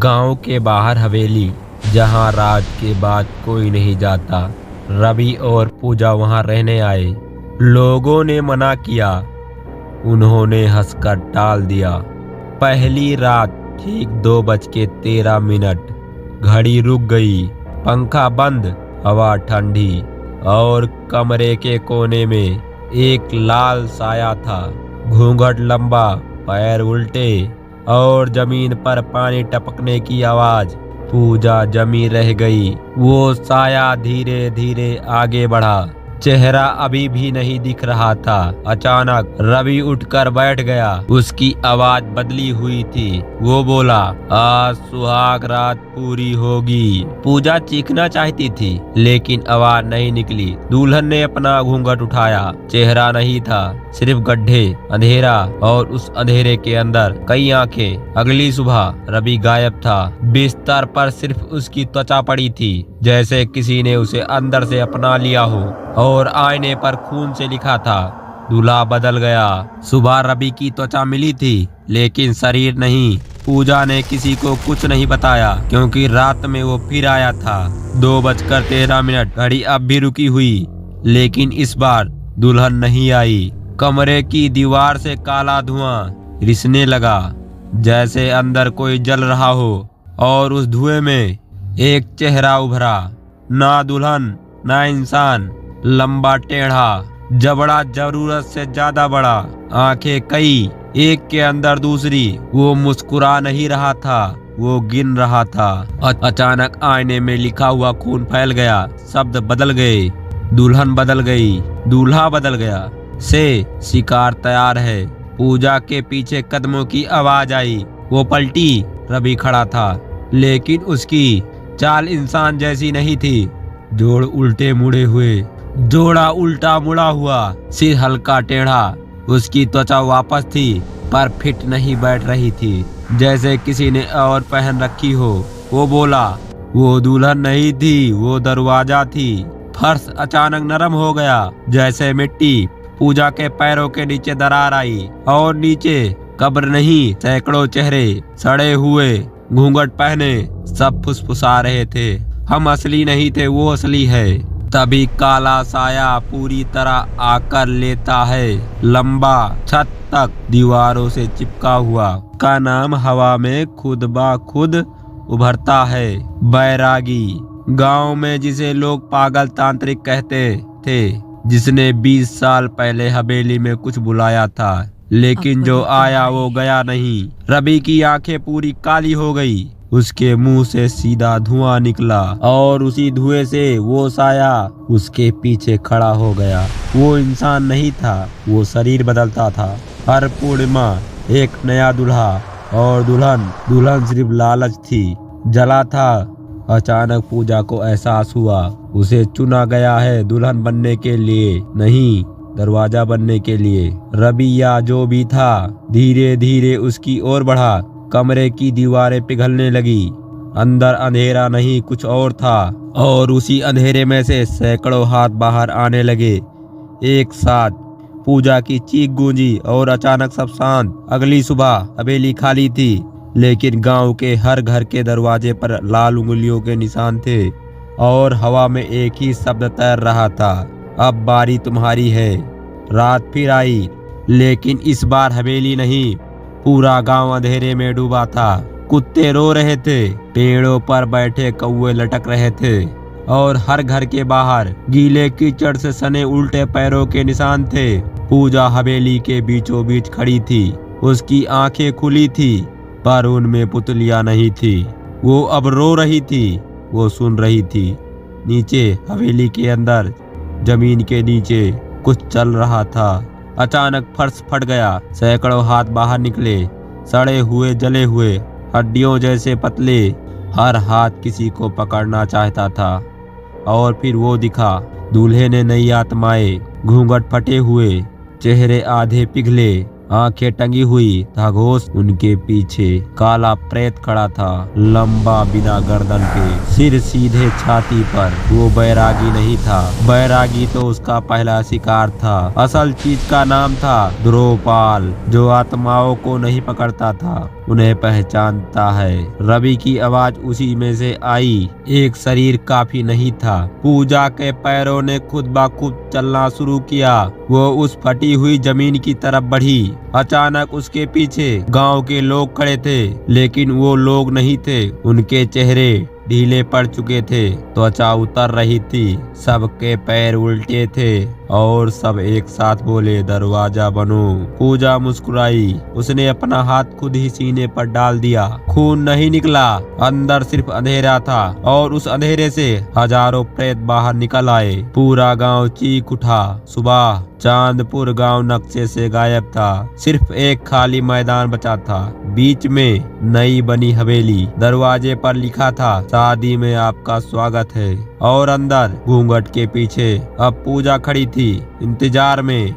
गांव के बाहर हवेली, जहां रात के बाद कोई नहीं जाता। रवि और पूजा वहां रहने आए। लोगों ने मना किया, उन्होंने हंसकर टाल दिया। पहली रात ठीक 2:13। घड़ी रुक गई, पंखा बंद, हवा ठंडी, और कमरे के कोने में एक लाल साया था। घूंघट लंबा, पैर उल्टे, और जमीन पर पानी टपकने की आवाज। पूजा जमी रह गई। वो साया धीरे धीरे आगे बढ़ा। चेहरा अभी भी नहीं दिख रहा था। अचानक रवि उठकर बैठ गया। उसकी आवाज बदली हुई थी। वो बोला, आज सुहाग रात पूरी होगी। पूजा चीखना चाहती थी, लेकिन आवाज नहीं निकली। दुल्हन ने अपना घूंघट उठाया। चेहरा नहीं था, सिर्फ गड्ढे, अंधेरा, और उस अंधेरे के अंदर कई आंखें। अगली सुबह रवि गायब था। बिस्तर पर सिर्फ उसकी त्वचा पड़ी थी, जैसे किसी ने उसे अंदर से अपना लिया हो, और आईने पर खून से लिखा था, दूल्हा बदल गया। सुबह रवि की त्वचा मिली थी, लेकिन शरीर नहीं। पूजा ने किसी को कुछ नहीं बताया, क्योंकि रात में वो फिर आया था। 2:13। घड़ी अब भी रुकी हुई, लेकिन इस बार दुल्हन नहीं आई। कमरे की दीवार से काला धुआं रिसने लगा, जैसे अंदर कोई जल रहा हो, और उस धुएं में एक चेहरा उभरा। ना दुल्हन, ना इंसान। लंबा, टेढ़ा, जबड़ा जरूरत से ज्यादा बड़ा, आंखें कई, एक के अंदर दूसरी। वो मुस्कुरा नहीं रहा था, वो गिन रहा था। अचानक आईने में लिखा हुआ खून फैल गया। शब्द बदल गए। दुल्हन बदल गई, दूल्हा बदल गया। से शिकार तैयार है। पूजा के पीछे कदमों की आवाज आई। वो पलटी। रवि खड़ा था, लेकिन उसकी चाल इंसान जैसी नहीं थी। जोड़ उल्टे मुड़े हुए, जोड़ा उल्टा मुड़ा हुआ, सिर हल्का टेढ़ा। उसकी त्वचा वापस थी, पर फिट नहीं बैठ रही थी, जैसे किसी ने और पहन रखी हो। वो बोला, वो दुल्हन नहीं थी, वो दरवाजा थी। फर्श अचानक नरम हो गया, जैसे मिट्टी। पूजा के पैरों के नीचे दरार आई, और नीचे कब्र नहीं, सैकड़ों चेहरे, सड़े हुए, घूंघट पहने, सब फुसफुसा रहे थे, हम असली नहीं थे, वो असली है। तभी काला साया पूरी तरह आकर लेता है, लंबा, छत तक, दीवारों से चिपका हुआ। का नाम हवा में खुद ब खुद उभरता है। बैरागी, गांव में जिसे लोग पागल तांत्रिक कहते थे, जिसने 20 साल पहले हवेली में कुछ बुलाया था, लेकिन जो आया वो गया नहीं। रवि की आंखें पूरी काली हो गई। उसके मुंह से सीधा धुआं निकला, और उसी धुएं से वो साया उसके पीछे खड़ा हो गया। वो इंसान नहीं था, वो शरीर बदलता था। हर पूर्णिमा एक नया दूल्हा और दुल्हन। दुल्हन सिर्फ लालच थी, जला था। अचानक पूजा को एहसास हुआ, उसे चुना गया है दुल्हन बनने के लिए, नहीं दरवाजा बनने के लिए। रवि या जो भी था, धीरे धीरे उसकी ओर बढ़ा। कमरे की दीवारें पिघलने लगी। अंदर अंधेरा नहीं, कुछ और था, और उसी अंधेरे में से सैकड़ों हाथ बाहर आने लगे एक साथ। पूजा की चीख गूंजी, और अचानक सब शांत। अगली सुबह हवेली खाली थी, लेकिन गांव के हर घर के दरवाजे पर लाल उंगलियों के निशान थे, और हवा में एक ही शब्द तैर रहा था, अब बारी तुम्हारी है। रात फिर आई, लेकिन इस बार हवेली नहीं, पूरा गांव अंधेरे में डूबा था। कुत्ते रो रहे थे, पेड़ों पर बैठे कौवे लटक रहे थे, और हर घर के बाहर गीले कीचड़ से सने उल्टे पैरों के निशान थे। पूजा हवेली के बीचों बीच खड़ी थी। उसकी आंखें खुली थी, पर उनमें पुतलियां नहीं थी। वो अब रो रही थी, वो सुन रही थी। नीचे हवेली के अंदर, जमीन के नीचे कुछ चल रहा था। अचानक फर्श फट गया। सैकड़ों हाथ बाहर निकले, सड़े हुए, जले हुए, हड्डियों जैसे पतले। हर हाथ किसी को पकड़ना चाहता था। और फिर वो दिखा, दूल्हे ने नई आत्माएं, घूंघट फटे हुए, चेहरे आधे पिघले, आंखें टंगी हुई, खरगोश उनके पीछे। काला प्रेत खड़ा था, लंबा, बिना गर्दन के, सिर सीधे छाती पर। वो बैरागी नहीं था, बैरागी तो उसका पहला शिकार था। असल चीज का नाम था द्रोपाल, जो आत्माओं को नहीं पकड़ता था, उन्हें पहचानता है। रवि की आवाज उसी में से आई। एक शरीर काफी नहीं था। पूजा के पैरों ने खुद ब खुद चलना शुरू किया। वो उस फटी हुई जमीन की तरफ बढ़ी। अचानक उसके पीछे गांव के लोग खड़े थे, लेकिन वो लोग नहीं थे। उनके चेहरे ढीले पड़ चुके थे, त्वचा उतर रही थी, सबके पैर उल्टे थे और सब एक साथ बोले, दरवाजा बनो। पूजा मुस्कुराई। उसने अपना हाथ खुद ही सीने पर डाल दिया। खून नहीं निकला, अंदर सिर्फ अंधेरा था और उस अंधेरे से हजारों प्रेत बाहर निकल आए। पूरा गांव चीख उठा। सुबह चांदपुर गांव नक्शे से गायब था। सिर्फ एक खाली मैदान बचा था, बीच में नई बनी हवेली। दरवाजे पर लिखा था, शादी में आपका स्वागत है। और अंदर घूंघट के पीछे अब पूजा खड़ी थी, इंतजार में।